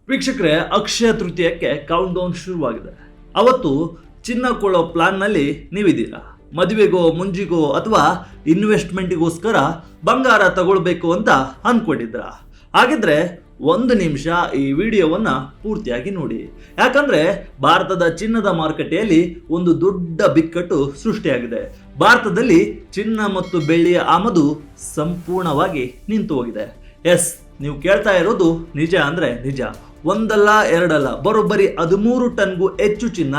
ವೀಕ್ಷಕರೇ, ಅಕ್ಷಯ ತೃತೀಯಕ್ಕೆ count down ಶುರುವಾಗಿದೆ. ಅವತ್ತು ಚಿನ್ನ ಕೊಳ್ಳೋ ಪ್ಲಾನ್ನಲ್ಲಿ ನೀವಿದ್ದೀರಾ? ಮದುವೆಗೋ, ಮುಂಜಿಗೋ ಅಥವಾ ಇನ್ವೆಸ್ಟ್ಮೆಂಟಿಗೋಸ್ಕರ ಬಂಗಾರ ತಗೊಳ್ಬೇಕು ಅಂತ ಅಂದ್ಕೊಂಡಿದ್ರ? ಹಾಗಿದ್ರೆ ಒಂದು ನಿಮಿಷ ಈ ವಿಡಿಯೋವನ್ನ ಪೂರ್ತಿಯಾಗಿ ನೋಡಿ. ಯಾಕಂದ್ರೆ ಭಾರತದ ಚಿನ್ನದ ಮಾರುಕಟ್ಟೆಯಲ್ಲಿ ಒಂದು ದೊಡ್ಡ ಬಿಕ್ಕಟ್ಟು ಸೃಷ್ಟಿಯಾಗಿದೆ. ಭಾರತದಲ್ಲಿ ಚಿನ್ನ ಮತ್ತು ಬೆಳ್ಳಿಯ ಆಮದು ಸಂಪೂರ್ಣವಾಗಿ ನಿಂತು ಹೋಗಿದೆ. ಎಸ್, ನೀವು ಕೇಳ್ತಾ ಇರೋದು ನಿಜ ಅಂದ್ರೆ ನಿಜ. ಒಂದಲ್ಲ ಎರಡಲ್ಲ, ಬರೋಬ್ಬರಿ 13 ಟನ್ಗೂ ಹೆಚ್ಚು ಚಿನ್ನ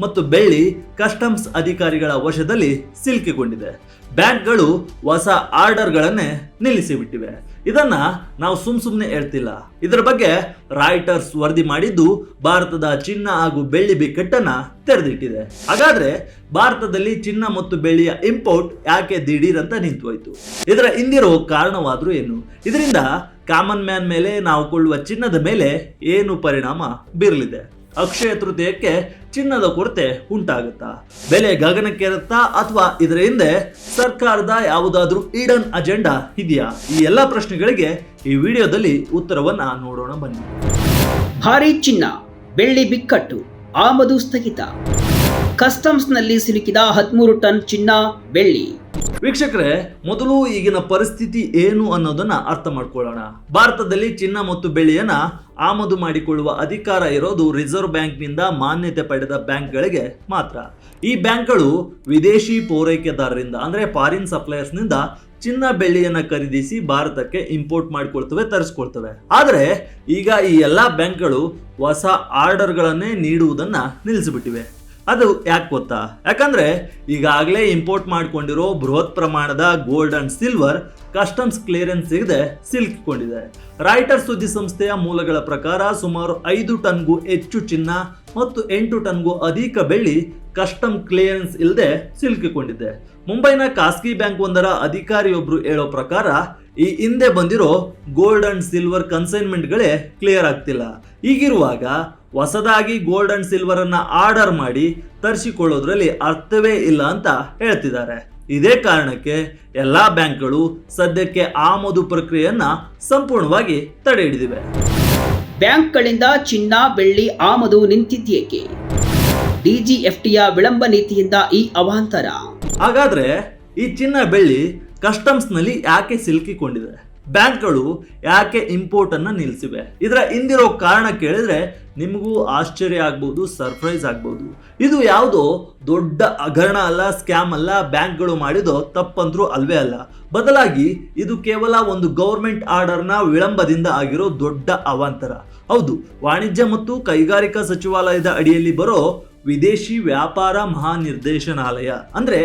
ಮತ್ತು ಬೆಳ್ಳಿ ಕಸ್ಟಮ್ಸ್ ಅಧಿಕಾರಿಗಳ ವಶದಲ್ಲಿ ಸಿಲುಕಿಕೊಂಡಿದೆ. ಬ್ಯಾಂಕ್ಗಳು ಹೊಸ ಆರ್ಡರ್ಗಳನ್ನೇ ನಿಲ್ಲಿಸಿಬಿಟ್ಟಿವೆ. ಇದನ್ನ ನಾವು ಸುಮ್ಮನೆ ಹೇಳ್ತಿಲ್ಲ. ಇದರ ಬಗ್ಗೆ ರಾಯ್ಟರ್ಸ್ ವರದಿ ಮಾಡಿದ್ದು ಭಾರತದ ಚಿನ್ನ ಹಾಗೂ ಬೆಳ್ಳಿ ಬಿಕ್ಕಟ್ಟನ್ನ ತೆರೆದಿಟ್ಟಿದೆ. ಹಾಗಾದ್ರೆ ಭಾರತದಲ್ಲಿ ಚಿನ್ನ ಮತ್ತು ಬೆಳ್ಳಿಯ ಇಂಪೋರ್ಟ್ ಯಾಕೆ ದಿಢೀರ್ ಅಂತ ನಿಂತು ಹೋಯ್ತು? ಇದರ ಹಿಂದಿರೋ ಕಾರಣವಾದ್ರೂ ಏನು? ಇದರಿಂದ ಕಾಮನ್ ಮ್ಯಾನ್ ಮೇಲೆ ನಾವು ಕೊಳ್ಳುವ ಚಿನ್ನದ ಮೇಲೆ ಏನು ಪರಿಣಾಮ ಬೀರಲಿದೆ? ಅಕ್ಷಯ ತೃತೀಯಕ್ಕೆ ಚಿನ್ನದ ಕೊರತೆ ಉಂಟಾಗುತ್ತಾ? ಬೆಲೆ ಗಗನಕ್ಕೇರುತ್ತಾ? ಅಥವಾ ಇದರ ಹಿಂದೆ ಸರ್ಕಾರದ ಯಾವುದಾದ್ರೂ ಈಡನ್ ಅಜೆಂಡಾ ಇದೆಯಾ? ಈ ಎಲ್ಲಾ ಪ್ರಶ್ನೆಗಳಿಗೆ ಈ ವಿಡಿಯೋದಲ್ಲಿ ಉತ್ತರವನ್ನ ನೋಡೋಣ ಬನ್ನಿ. ಭಾರಿ ಚಿನ್ನ ಬೆಳ್ಳಿ ಬಿಕ್ಕಟ್ಟು, ಆಮದು ಸ್ಥಗಿತ, ಕಸ್ಟಮ್ಸ್ನಲ್ಲಿ ಸಿಲುಕಿದ 13 ಟನ್ ಚಿನ್ನ ಬೆಳ್ಳಿ. ವೀಕ್ಷಕರೇ, ಮೊದಲು ಈಗಿನ ಪರಿಸ್ಥಿತಿ ಏನು ಅನ್ನೋದನ್ನ ಅರ್ಥ ಮಾಡ್ಕೊಳ್ಳೋಣ. ಭಾರತದಲ್ಲಿ ಚಿನ್ನ ಮತ್ತು ಬೆಳ್ಳಿಯನ್ನ ಆಮದು ಮಾಡಿಕೊಳ್ಳುವ ಅಧಿಕಾರ ಇರೋದು ರಿಸರ್ವ್ ಬ್ಯಾಂಕ್ನಿಂದ ಮಾನ್ಯತೆ ಪಡೆದ ಬ್ಯಾಂಕ್ಗಳಿಗೆ ಮಾತ್ರ. ಈ ಬ್ಯಾಂಕ್ಗಳು ವಿದೇಶಿ ಪೂರೈಕೆದಾರರಿಂದ ಅಂದ್ರೆ ಫಾರಿನ್ ಸಪ್ಲೈಯರ್ಸ್ನಿಂದ ಚಿನ್ನ ಬೆಳ್ಳಿಯನ್ನ ಖರೀದಿಸಿ ಭಾರತಕ್ಕೆ ಇಂಪೋರ್ಟ್ ಮಾಡಿಕೊಳ್ತವೆ, ತರಿಸ್ಕೊಳ್ತವೆ. ಆದರೆ ಈಗ ಈ ಎಲ್ಲಾ ಬ್ಯಾಂಕ್ಗಳು ಹೊಸ ಆರ್ಡರ್ಗಳನ್ನೇ ನೀಡುವುದನ್ನ ನಿಲ್ಲಿಸಿಬಿಟ್ಟಿವೆ. ಅದು ಯಾಕೆ ಗೊತ್ತಾ? ಯಾಕಂದ್ರೆ ಈಗಾಗಲೇ ಇಂಪೋರ್ಟ್ ಮಾಡಿಕೊಂಡಿರೋ ಬೃಹತ್ ಪ್ರಮಾಣದ gold and silver customs clearance ಸಿಗದೆ ಸಿಲುಕಿಕೊಂಡಿದೆ. ರಾಯ್ಟರ್ಸ್ ಸುದ್ದಿ ಸಂಸ್ಥೆಯ ಮೂಲಗಳ ಪ್ರಕಾರ ಸುಮಾರು 5 ಟನ್ಗೂ ಹೆಚ್ಚು ಚಿನ್ನ ಮತ್ತು 8 ಟನ್ಗೂ ಅಧಿಕ ಬೆಳ್ಳಿ ಕಸ್ಟಮ್ ಕ್ಲಿಯರೆನ್ಸ್ ಇಲ್ಲದೆ ಸಿಲುಕಿಕೊಂಡಿದೆ. ಮುಂಬೈನ ಖಾಸಗಿ ಬ್ಯಾಂಕ್ ಒಂದರ ಅಧಿಕಾರಿಯೊಬ್ರು ಹೇಳೋ ಪ್ರಕಾರ ಈ ಹಿಂದೆ ಬಂದಿರೋ ಗೋಲ್ಡ್ ಅಂಡ್ ಸಿಲ್ವರ್ ಕನ್ಸೈನ್ಮೆಂಟ್ಗಳೇ ಕ್ಲಿಯರ್ ಆಗ್ತಿಲ್ಲ. ಹೀಗಿರುವಾಗ ಹೊಸದಾಗಿ ಗೋಲ್ಡ್ ಅಂಡ್ ಸಿಲ್ವರ್ ಅನ್ನ ಆರ್ಡರ್ ಮಾಡಿ ತರಿಸಿಕೊಳ್ಳೋದ್ರಲ್ಲಿ ಅರ್ಥವೇ ಇಲ್ಲ ಅಂತ ಹೇಳ್ತಿದ್ದಾರೆ. ಇದೇ ಕಾರಣಕ್ಕೆ ಎಲ್ಲಾ ಬ್ಯಾಂಕ್ಗಳು ಸದ್ಯಕ್ಕೆ ಆಮದು ಪ್ರಕ್ರಿಯೆಯನ್ನ ಸಂಪೂರ್ಣವಾಗಿ ತಡೆ ಹಿಡಿದಿವೆ. ಬ್ಯಾಂಕ್ಗಳಿಂದ ಚಿನ್ನ ಬೆಳ್ಳಿ ಆಮದು ನಿಂತಿದ್ದೇಕೆ? ಡಿಜಿಎಫ್ಟಿಯ ವಿಳಂಬ ನೀತಿಯಿಂದ ಈ ಅವಾಂತರ. ಹಾಗಾದ್ರೆ ಈ ಚಿನ್ನ ಬೆಳ್ಳಿ ಕಸ್ಟಮ್ಸ್ ನಲ್ಲಿ ಯಾಕೆ ಸಿಲುಕಿಕೊಂಡಿದೆ? ಬ್ಯಾಂಕ್ಗಳು ಯಾಕೆ ಇಂಪೋರ್ಟ್ ಅನ್ನ ನಿಲ್ಲಿಸಿವೆ? ಇದರ ಹಿಂದಿರೋ ಕಾರಣ ಕೇಳಿದ್ರೆ ನಿಮಗೂ ಆಶ್ಚರ್ಯ ಆಗ್ಬಹುದು, ಸರ್ಪ್ರೈಸ್ ಆಗ್ಬಹುದು. ಇದು ಯಾವುದೋ ದೊಡ್ಡ ಹಗರಣ ಅಲ್ಲ, ಸ್ಕ್ಯಾಮ್ ಅಲ್ಲ, ಬ್ಯಾಂಕ್ಗಳು ಮಾಡಿದೋ ತಪ್ಪಂದ್ರೂ ಅಲ್ವೇ ಅಲ್ಲ. ಬದಲಾಗಿ ಇದು ಕೇವಲ ಒಂದು ಗೌರ್ಮೆಂಟ್ ಆರ್ಡರ್ನ ವಿಳಂಬದಿಂದ ಆಗಿರೋ ದೊಡ್ಡ ಅವಾಂತರ. ಹೌದು, ವಾಣಿಜ್ಯ ಮತ್ತು ಕೈಗಾರಿಕಾ ಸಚಿವಾಲಯದ ಅಡಿಯಲ್ಲಿ ಬರೋ ವಿದೇಶಿ ವ್ಯಾಪಾರ ಮಹಾನಿರ್ದೇಶನಾಲಯ ಅಂದ್ರೆ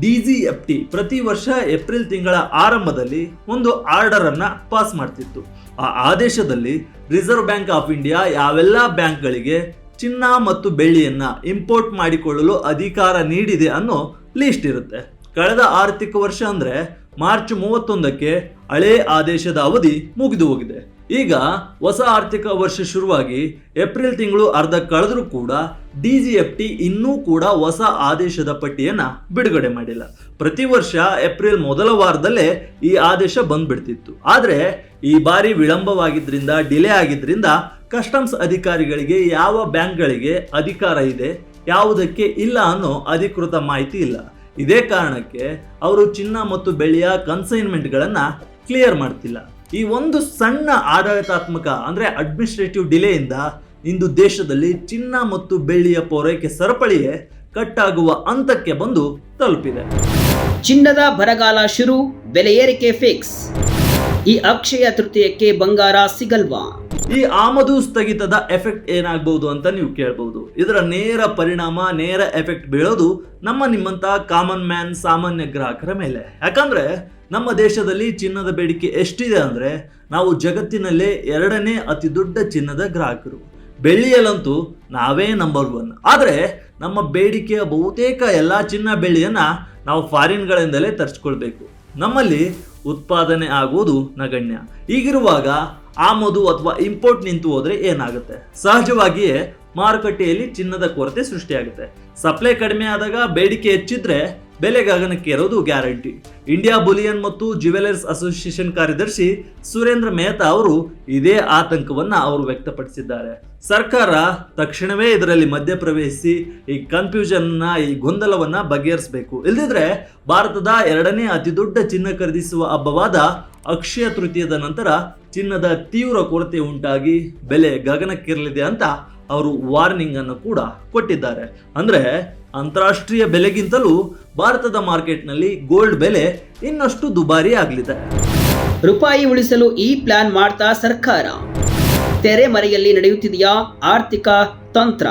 ಡಿಜಿಎಫ್ಟಿ ಪ್ರತಿ ವರ್ಷ ಏಪ್ರಿಲ್ ತಿಂಗಳ ಆರಂಭದಲ್ಲಿ ಒಂದು ಆರ್ಡರ್ ಅನ್ನ ಪಾಸ್ ಮಾಡ್ತಿತ್ತು. ಆ ಆದೇಶದಲ್ಲಿ ರಿಸರ್ವ್ ಬ್ಯಾಂಕ್ ಆಫ್ ಇಂಡಿಯಾ ಯಾವೆಲ್ಲ ಬ್ಯಾಂಕ್ಗಳಿಗೆ ಚಿನ್ನ ಮತ್ತು ಬೆಳ್ಳಿಯನ್ನ ಇಂಪೋರ್ಟ್ ಮಾಡಿಕೊಳ್ಳಲು ಅಧಿಕಾರ ನೀಡಿದೆ ಅನ್ನೋ ಲಿಸ್ಟ್ ಇರುತ್ತೆ. ಕಳೆದ ಆರ್ಥಿಕ ವರ್ಷ ಅಂದ್ರೆ ಮಾರ್ಚ್ 31ಕ್ಕೆ ಹಳೆ ಆದೇಶದ ಅವಧಿ ಮುಗಿದು ಹೋಗಿದೆ. ಈಗ ಹೊಸ ಆರ್ಥಿಕ ವರ್ಷ ಶುರುವಾಗಿ ಏಪ್ರಿಲ್ ತಿಂಗಳು ಅರ್ಧ ಕಳೆದ್ರೂ ಕೂಡ ಡಿಜಿಎಫ್ಟಿ ಇನ್ನೂ ಕೂಡ ಹೊಸ ಆದೇಶದ ಪಟ್ಟಿಯನ್ನ ಬಿಡುಗಡೆ ಮಾಡಿಲ್ಲ. ಪ್ರತಿ ವರ್ಷ ಏಪ್ರಿಲ್ ಮೊದಲ ವಾರದಲ್ಲೇ ಈ ಆದೇಶ ಬಂದ್ಬಿಡ್ತಿತ್ತು. ಆದ್ರೆ ಈ ಬಾರಿ ವಿಳಂಬವಾಗಿದ್ರಿಂದ, ಡಿಲೇ ಆಗಿದ್ರಿಂದ ಕಸ್ಟಮ್ಸ್ ಅಧಿಕಾರಿಗಳಿಗೆ ಯಾವ ಬ್ಯಾಂಕ್ಗಳಿಗೆ ಅಧಿಕಾರ ಇದೆ, ಯಾವುದಕ್ಕೆ ಇಲ್ಲ ಅನ್ನೋ ಅಧಿಕೃತ ಮಾಹಿತಿ ಇಲ್ಲ. ಇದೇ ಕಾರಣಕ್ಕೆ ಅವರು ಚಿನ್ನ ಮತ್ತು ಬೆಳ್ಳಿಯ ಕನ್ಸೈನ್ಮೆಂಟ್ಗಳನ್ನ ಕ್ಲಿಯರ್ ಮಾಡ್ತಿಲ್ಲ. ಈ ಒಂದು ಸಣ್ಣ ಆಡಳಿತಾತ್ಮಕ ಅಂದ್ರೆ ಅಡ್ಮಿನಿಸ್ಟ್ರೇಟಿವ್ ಡಿಲೆಯಿಂದ ಇಂದು ದೇಶದಲ್ಲಿ ಚಿನ್ನ ಮತ್ತು ಬೆಳ್ಳಿಯ ಪೂರೈಕೆ ಸರಪಳಿಯೇ ಕಟ್ಟಾಗುವ ಹಂತಕ್ಕೆ ಬಂದು ತಲುಪಿದೆ. ಚಿನ್ನದ ಬರಗಾಲ ಶುರು, ಬೆಲೆ ಏರಿಕೆ ಫಿಕ್ಸ್. ಈ ಅಕ್ಷಯ ತೃತೀಯಕ್ಕೆ ಬಂಗಾರ ಸಿಗಲ್ವಾ? ಈ ಆಮದು ಸ್ಥಗಿತದ ಎಫೆಕ್ಟ್ ಏನಾಗಬಹುದು ಅಂತ ನೀವು ಕೇಳಬಹುದು. ಇದರ ನೇರ ಪರಿಣಾಮ, ನೇರ ಎಫೆಕ್ಟ್ ಬೀಳೋದು ನಿಮ್ಮಂತ ಕಾಮನ್ ಮ್ಯಾನ್, ಸಾಮಾನ್ಯ ಗ್ರಾಹಕರ ಮೇಲೆ. ಯಾಕಂದ್ರೆ ನಮ್ಮ ದೇಶದಲ್ಲಿ ಚಿನ್ನದ ಬೇಡಿಕೆ ಎಷ್ಟಿದೆ ಅಂದ್ರೆ ನಾವು ಜಗತ್ತಿನಲ್ಲೇ 2ನೇ ಅತಿ ದೊಡ್ಡ ಚಿನ್ನದ ಗ್ರಾಹಕರು. ಬೆಳ್ಳಿಯಲ್ಲಂತೂ ನಾವೇ ನಂಬರ್ 1. ಆದ್ರೆ ನಮ್ಮ ಬೇಡಿಕೆಯ ಬಹುತೇಕ ಎಲ್ಲಾ ಚಿನ್ನ ಬೆಳ್ಳಿಯನ್ನ ನಾವು ಫಾರಿನ್ಗಳಿಂದಲೇ ತರಿಸ್ಕೊಳ್ಬೇಕು. ನಮ್ಮಲ್ಲಿ ಉತ್ಪಾದನೆ ಆಗುವುದು ನಗಣ್ಯ. ಹೀಗಿರುವಾಗ ಆಮದು ಅಥವಾ ಇಂಪೋರ್ಟ್ ನಿಂತು ಹೋದ್ರೆ ಏನಾಗುತ್ತೆ? ಸಹಜವಾಗಿಯೇ ಮಾರುಕಟ್ಟೆಯಲ್ಲಿ ಚಿನ್ನದ ಕೊರತೆ ಸೃಷ್ಟಿಯಾಗುತ್ತೆ. ಸಪ್ಲೈ ಕಡಿಮೆ ಆದಾಗ ಬೇಡಿಕೆ ಹೆಚ್ಚಿದ್ರೆ ಬೆಲೆ ಗಗನಕ್ಕೇರೋದು ಗ್ಯಾರಂಟಿ. ಇಂಡಿಯಾ ಬುಲಿಯನ್ ಮತ್ತು ಜ್ಯುವೆಲರ್ಸ್ ಅಸೋಸಿಯೇಷನ್ ಕಾರ್ಯದರ್ಶಿ ಸುರೇಂದ್ರ ಮೆಹ್ತಾ ಅವರು ಇದೇ ಆತಂಕವನ್ನ ಅವರು ವ್ಯಕ್ತಪಡಿಸಿದ್ದಾರೆ. ಸರ್ಕಾರ ತಕ್ಷಣವೇ ಇದರಲ್ಲಿ ಮಧ್ಯಪ್ರವೇಶಿಸಿ ಈ ಕನ್ಫ್ಯೂಷನ್ ಈ ಗೊಂದಲವನ್ನ ಬಗೆಹರಿಸಬೇಕು. ಇಲ್ಲದಿದ್ರೆ ಭಾರತದ ಎರಡನೇ ಅತಿ ದೊಡ್ಡ ಚಿನ್ನ ಖರೀದಿಸುವ ಹಬ್ಬವಾದ ಅಕ್ಷಯ ತೃತೀಯದ ನಂತರ ಚಿನ್ನದ ತೀವ್ರ ಕೊರತೆ ಉಂಟಾಗಿ ಬೆಲೆ ಗಗನಕ್ಕೇರಲಿದೆ ಅಂತ ಅವರು ವಾರ್ನಿಂಗ್ ಅನ್ನು ಕೂಡ ಕೊಟ್ಟಿದ್ದಾರೆ. ಅಂದ್ರೆ ಅಂತಾರಾಷ್ಟ್ರೀಯ ಬೆಲೆಗಿಂತಲೂ ಭಾರತದ ಮಾರ್ಕೆಟ್ನಲ್ಲಿ ಗೋಲ್ಡ್ ಬೆಲೆ ಇನ್ನಷ್ಟು ದುಬಾರಿ ಆಗಲಿದೆ. ರೂಪಾಯಿ ಉಳಿಸಲು ಈ ಪ್ಲಾನ್ ಮಾಡ್ತಾ ಸರ್ಕಾರ. ತೆರೆಮರೆಯಲ್ಲಿ ನಡೆಯುತ್ತಿದೆಯಾ ಆರ್ಥಿಕ ತಂತ್ರ?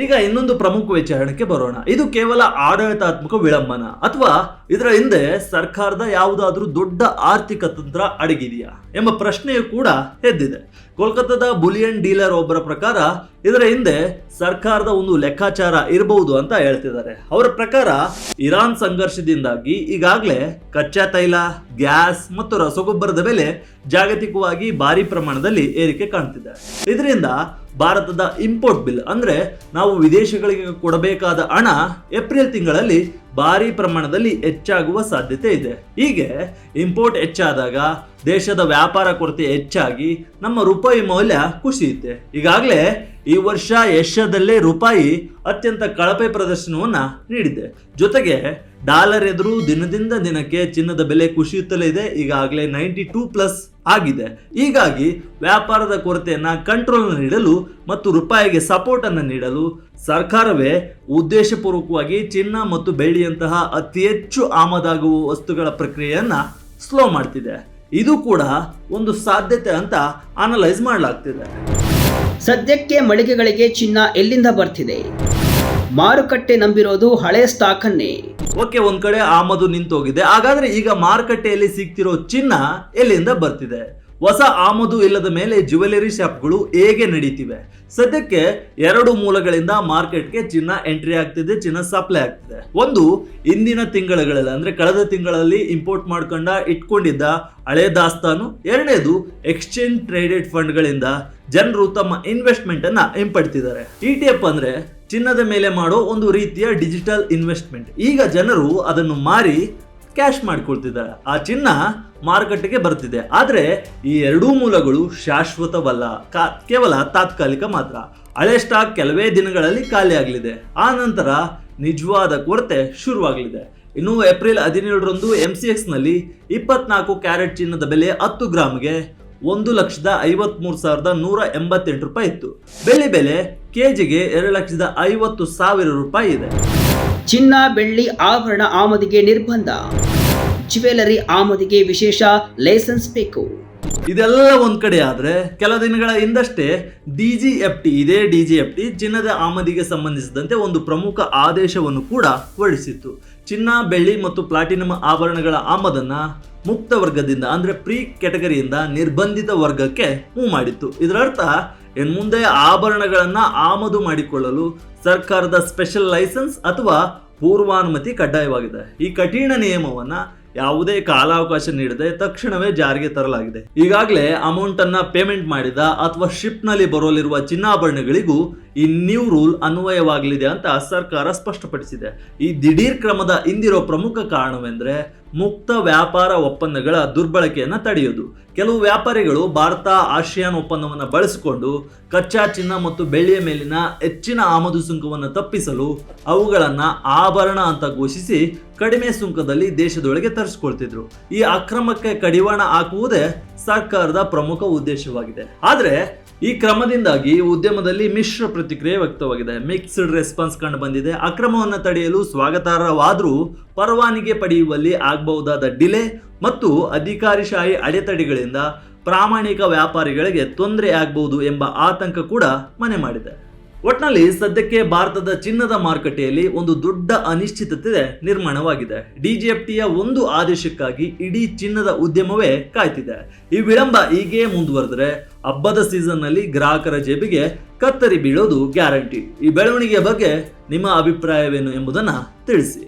ಈಗ ಇನ್ನೊಂದು ಪ್ರಮುಖ ವಿಚಾರಣೆಗೆ ಬರೋಣ. ಇದು ಕೇವಲ ಆಡಳಿತಾತ್ಮಕ ವಿಳಂಬನ ಅಥವಾ ಇದರ ಹಿಂದೆ ಸರ್ಕಾರದ ಯಾವುದಾದ್ರೂ ದೊಡ್ಡ ಆರ್ಥಿಕ ತಂತ್ರ ಅಡಗಿದೆಯಾ ಎಂಬ ಪ್ರಶ್ನೆಯೂ ಕೂಡ ಎದ್ದಿದೆ. ಕೋಲ್ಕತ್ತಾದ ಬುಲಿಯನ್ ಡೀಲರ್ ಒಬ್ಬರ ಪ್ರಕಾರ ಇದರ ಹಿಂದೆ ಸರ್ಕಾರದ ಒಂದು ಲೆಕ್ಕಾಚಾರ ಇರಬಹುದು ಅಂತ ಹೇಳ್ತಿದ್ದಾರೆ. ಅವರ ಪ್ರಕಾರ ಇರಾನ್ ಸಂಘರ್ಷದಿಂದಾಗಿ ಈಗಾಗಲೇ ಕಚ್ಚಾ ತೈಲ, ಗ್ಯಾಸ್ ಮತ್ತು ರಸಗೊಬ್ಬರದ ಬೆಲೆ ಜಾಗತಿಕವಾಗಿ ಭಾರಿ ಪ್ರಮಾಣದಲ್ಲಿ ಏರಿಕೆ ಕಾಣ್ತಿದೆ. ಇದರಿಂದ ಭಾರತದ ಇಂಪೋರ್ಟ್ ಬಿಲ್ ಅಂದ್ರೆ ನಾವು ವಿದೇಶಗಳಿಗೆ ಕೊಡಬೇಕಾದ ಹಣ ಏಪ್ರಿಲ್ ತಿಂಗಳಲ್ಲಿ ಭಾರಿ ಪ್ರಮಾಣದಲ್ಲಿ ಹೆಚ್ಚಾಗುವ ಸಾಧ್ಯತೆ ಇದೆ. ಹೀಗೆ ಇಂಪೋರ್ಟ್ ಹೆಚ್ಚಾದಾಗ ದೇಶದ ವ್ಯಾಪಾರ ಕೊರತೆ ಹೆಚ್ಚಾಗಿ ನಮ್ಮ ರೂಪಾಯಿ ಮೌಲ್ಯ ಕುಸಿಯುತ್ತೆ. ಈಗಾಗಲೇ ಈ ವರ್ಷ ಏಷ್ಯಾದಲ್ಲೇ ರೂಪಾಯಿ ಅತ್ಯಂತ ಕಳಪೆ ಪ್ರದರ್ಶನವನ್ನ ನೀಡಿದೆ. ಜೊತೆಗೆ ಡಾಲರ್ ಎದುರು ದಿನದಿಂದ ದಿನಕ್ಕೆ ಚಿನ್ನದ ಬೆಲೆ ಕುಸಿಯುತ್ತಲೇ ಇದೆ. ಈಗಾಗಲೇ 92+ ಆಗಿದೆ. ಹೀಗಾಗಿ ವ್ಯಾಪಾರದ ಕೊರತೆಯನ್ನ ಕಂಟ್ರೋಲ್ ನೀಡಲು ಮತ್ತು ರೂಪಾಯಿಗೆ ಸಪೋರ್ಟ್ ಅನ್ನು ನೀಡಲು ಸರ್ಕಾರವೇ ಉದ್ದೇಶಪೂರ್ವಕವಾಗಿ ಚಿನ್ನ ಮತ್ತು ಬೆಳ್ಳಿಯಂತಹ ಅತಿ ಹೆಚ್ಚು ಆಮದಾಗುವ ವಸ್ತುಗಳ ಪ್ರಕ್ರಿಯೆಯನ್ನ ಸ್ಲೋ ಮಾಡ್ತಿದೆ. ಇದು ಕೂಡ ಒಂದು ಸಾಧ್ಯತೆ ಅಂತ ಅನಲೈಸ್ ಮಾಡಲಾಗ್ತಿದೆ. ಸದ್ಯಕ್ಕೆ ಮಳಿಗೆಗಳಿಗೆ ಚಿನ್ನ ಎಲ್ಲಿಂದ ಬರ್ತಿದೆ? ಮಾರುಕಟ್ಟೆ ನಂಬಿರೋದು ಹಳೆ ಸ್ಟಾಕ್ ಅನ್ನೇ. ಓಕೆ, ಒಂದ್ ಕಡೆ ಆಮದು ನಿಂತೋಗಿದೆ. ಹಾಗಾದ್ರೆ ಈಗ ಮಾರುಕಟ್ಟೆಯಲ್ಲಿ ಸಿಗ್ತಿರೋ ಚಿನ್ನ ಎಲ್ಲಿಂದ ಬರ್ತಿದೆ? ಹೊಸ ಆಮದು ಇಲ್ಲದ ಮೇಲೆ ಜ್ಯುವೆಲರಿ ಶಾಪ್ಗಳು ಹೇಗೆ ನಡೀತಿವೆ? ಸದ್ಯಕ್ಕೆ ಎರಡು ಮೂಲಗಳಿಂದ ಮಾರ್ಕೆಟ್ಗೆ ಚಿನ್ನ ಎಂಟ್ರಿ ಆಗ್ತಿದೆ, ಚಿನ್ನ ಸಪ್ಲೈ ಆಗ್ತಿದೆ. ಒಂದು ಇಂದಿನ ತಿಂಗಳುಗಳಲ್ಲಿ ಅಂದ್ರೆ ಕಳೆದ ತಿಂಗಳಲ್ಲಿ ಇಂಪೋರ್ಟ್ ಮಾಡ್ಕೊಂಡ ಇಟ್ಕೊಂಡಿದ್ದ ಹಳೆ ದಾಸ್ತಾನು. ಎರಡನೇದು ಎಕ್ಸ್ಚೇಂಜ್ ಟ್ರೇಡೆಡ್ ಫಂಡ್ಗಳಿಂದ ಜನರು ತಮ್ಮ ಇನ್ವೆಸ್ಟ್ಮೆಂಟ್ ಅನ್ನ ಹಿಂಪಡ್ತಿದ್ದಾರೆ. ETF ಅಂದ್ರೆ ಚಿನ್ನದ ಮೇಲೆ ಮಾಡೋ ಒಂದು ರೀತಿಯ ಡಿಜಿಟಲ್ ಇನ್ವೆಸ್ಟ್ಮೆಂಟ್. ಈಗ ಜನರು ಅದನ್ನು ಮಾರಿ ಕ್ಯಾಶ್ ಮಾಡ್ಕೊಳ್ತಿದ್ದಾರೆ. ಆ ಚಿನ್ನ ಮಾರುಕಟ್ಟೆಗೆ ಬರ್ತಿದೆ. ಆದ್ರೆ ಈ ಎರಡೂ ಮೂಲಗಳು ಶಾಶ್ವತವಲ್ಲ, ಕೇವಲ ತಾತ್ಕಾಲಿಕ ಮಾತ್ರ. ಹಳೆ ಸ್ಟಾಕ್ ಕೆಲವೇ ದಿನಗಳಲ್ಲಿ ಖಾಲಿ ಆಗಲಿದೆ. ಆ ನಂತರ ನಿಜವಾದ ಕೊರತೆ ಶುರುವಾಗಲಿದೆ. ಇನ್ನು ಏಪ್ರಿಲ್ 17ರಂದು MCX ನಲ್ಲಿ 24 ಕ್ಯಾರೆಟ್ ಚಿನ್ನದ ಬೆಲೆ 10 ಗ್ರಾಮ್ಗೆ 1,53,188 ರೂಪಾಯಿ ಇತ್ತು. ಬೆಳ್ಳಿ ಬೆಲೆ ಕೆಜಿಗೆ 2,50,000 ರೂಪಾಯಿ ಇದೆ. ಚಿನ್ನ ಬೆಳ್ಳಿ ಆಭರಣ ಆಮದಿಗೆ ನಿರ್ಬಂಧ. ಜ್ಯುವೆಲರಿ ಆಮದಿಗೆ ವಿಶೇಷ ಲೈಸೆನ್ಸ್ ಬೇಕು. ಇದೆಲ್ಲ ಒಂದ್ ಕಡೆ ಆದ್ರೆ ಕೆಲ ದಿನಗಳ ಹಿಂದಷ್ಟೇ ಇದೇ DGFT ಚಿನ್ನದ ಆಮದಿಗೆ ಸಂಬಂಧಿಸಿದಂತೆ ಒಂದು ಪ್ರಮುಖ ಆದೇಶವನ್ನು ಕೂಡ ಹೊರಡಿಸಿತ್ತು. ಚಿನ್ನ, ಬೆಳ್ಳಿ ಮತ್ತು ಪ್ಲಾಟಿನಂ ಆಭರಣಗಳ ಆಮದನ್ನ ಮುಕ್ತ ವರ್ಗದಿಂದ ಅಂದ್ರೆ ಪ್ರೀ ಕ್ಯಾಟಗರಿಯಿಂದ ನಿರ್ಬಂಧಿತ ವರ್ಗಕ್ಕೆ ಮೂವ್ ಮಾಡಿತ್ತು. ಇದರರ್ಥ ಇನ್ಮುಂದೆ ಆಭರಣಗಳನ್ನ ಆಮದು ಮಾಡಿಕೊಳ್ಳಲು ಸರ್ಕಾರದ ಸ್ಪೆಷಲ್ ಲೈಸೆನ್ಸ್ ಅಥವಾ ಪೂರ್ವಾನುಮತಿ ಕಡ್ಡಾಯವಾಗಿದೆ. ಈ ಕಠಿಣ ನಿಯಮವನ್ನ ಯಾವುದೇ ಕಾಲಾವಕಾಶ ನೀಡದೆ ತಕ್ಷಣವೇ ಜಾರಿಗೆ ತರಲಾಗಿದೆ. ಈಗಾಗಲೇ ಅಮೌಂಟ್ ಅನ್ನ ಪೇಮೆಂಟ್ ಮಾಡಿದ ಅಥವಾ ಶಿಪ್ ನಲ್ಲಿ ಬರೋಲಿರುವ ಚಿನ್ನಾಭರಣಗಳಿಗೂ ಈ ನ್ಯೂ ರೂಲ್ ಅನ್ವಯವಾಗಲಿದೆ ಅಂತ ಸರ್ಕಾರ ಸ್ಪಷ್ಟಪಡಿಸಿದೆ. ಈ ದಿಢೀರ್ ಕ್ರಮದ ಹಿಂದಿರೋ ಪ್ರಮುಖ ಕಾರಣವೆಂದ್ರೆ ಮುಕ್ತ ವ್ಯಾಪಾರ ಒಪ್ಪಂದಗಳ ದುರ್ಬಳಕೆಯನ್ನು ತಡೆಯುವುದು. ಕೆಲವು ವ್ಯಾಪಾರಿಗಳು ಭಾರತ ಆಸಿಯಾನ್ ಒಪ್ಪಂದವನ್ನು ಬಳಸಿಕೊಂಡು ಕಚ್ಚಾ ಚಿನ್ನ ಮತ್ತು ಬೆಳ್ಳಿಯ ಮೇಲಿನ ಹೆಚ್ಚಿನ ಆಮದು ಸುಂಕವನ್ನು ತಪ್ಪಿಸಲು ಅವುಗಳನ್ನು ಆಭರಣ ಅಂತ ಘೋಷಿಸಿ ಕಡಿಮೆ ಸುಂಕದಲ್ಲಿ ದೇಶದೊಳಗೆ ತರಿಸಿಕೊಳ್ತಿದ್ರು. ಈ ಅಕ್ರಮಕ್ಕೆ ಕಡಿವಾಣ ಹಾಕುವುದೇ ಸರ್ಕಾರದ ಪ್ರಮುಖ ಉದ್ದೇಶವಾಗಿದೆ. ಆದರೆ ಈ ಕ್ರಮದಿಂದಾಗಿ ಉದ್ಯಮದಲ್ಲಿ ಮಿಶ್ರ ಪ್ರತಿಕ್ರಿಯೆ ವ್ಯಕ್ತವಾಗಿದೆ. ಮಿಕ್ಸ್ಡ್ ರೆಸ್ಪಾನ್ಸ್ ಕಂಡು ಬಂದಿದೆ. ಅಕ್ರಮವನ್ನು ತಡೆಯಲು ಸ್ವಾಗತಾರ್ಹವಾದರೂ ಪರವಾನಗಿ ಪಡೆಯುವಲ್ಲಿ ಆಗಬಹುದಾದ ಡಿಲೇ ಮತ್ತು ಅಧಿಕಾರಿಶಾಹಿ ಅಡೆತಡೆಗಳಿಂದ ಪ್ರಾಮಾಣಿಕ ವ್ಯಾಪಾರಿಗಳಿಗೆ ತೊಂದರೆ ಆಗಬಹುದು ಎಂಬ ಆತಂಕ ಕೂಡ ಮನೆ ಮಾಡಿದೆ. ಒಟ್ನಲ್ಲಿ ಸದ್ಯಕ್ಕೆ ಭಾರತದ ಚಿನ್ನದ ಮಾರುಕಟ್ಟೆಯಲ್ಲಿ ಒಂದು ದೊಡ್ಡ ಅನಿಶ್ಚಿತತೆ ನಿರ್ಮಾಣವಾಗಿದೆ. DGFTಯ ಒಂದು ಆದೇಶಕ್ಕಾಗಿ ಇಡೀ ಚಿನ್ನದ ಉದ್ಯಮವೇ ಕಾಯ್ತಿದೆ. ಈ ವಿಳಂಬ ಹೀಗೆ ಮುಂದುವರೆದರೆ ಹಬ್ಬದ ಸೀಸನ್ ನಲ್ಲಿ ಗ್ರಾಹಕರ ಜೇಬಿಗೆ ಕತ್ತರಿ ಬೀಳೋದು ಗ್ಯಾರಂಟಿ. ಈ ಬೆಳವಣಿಗೆಯ ಬಗ್ಗೆ ನಿಮ್ಮ ಅಭಿಪ್ರಾಯವೇನು ಎಂಬುದನ್ನು ತಿಳಿಸಿ.